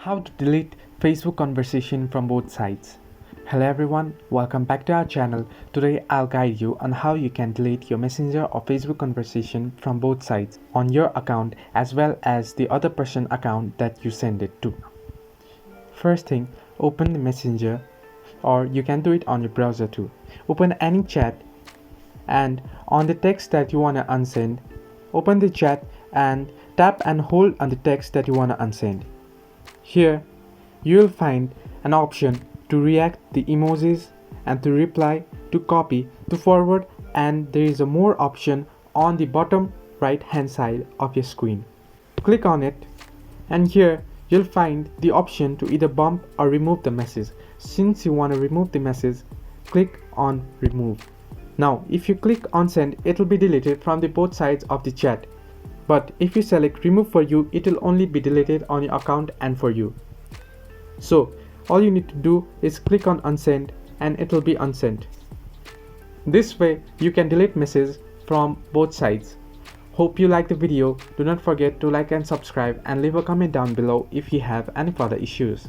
How to delete Facebook conversation from both sides. Hello everyone, welcome back to our channel. Today I'll guide you on how you can delete your Messenger or Facebook conversation from both sides on your account as well as the other person account that you send it to. First thing, open the Messenger, or you can do it on your browser too. Open any chat, and on the text that you want to unsend, open the chat and tap and hold on the text that you want to unsend. Here you will find an option to react the emojis and to reply, to copy, to forward, and there is a more option on the bottom right hand side of your screen. Click on it and here you'll find the option to either bump or remove the message. Since you want to remove the message, click on remove. Now if you click on send, it will be deleted from the both sides of the chat. But if you select remove for you, it will only be deleted on your account and for you. So all you need to do is click on unsend and it will be unsent. This way you can delete messages from both sides. Hope you like the video. Do not forget to like and subscribe and leave a comment down below if you have any further issues.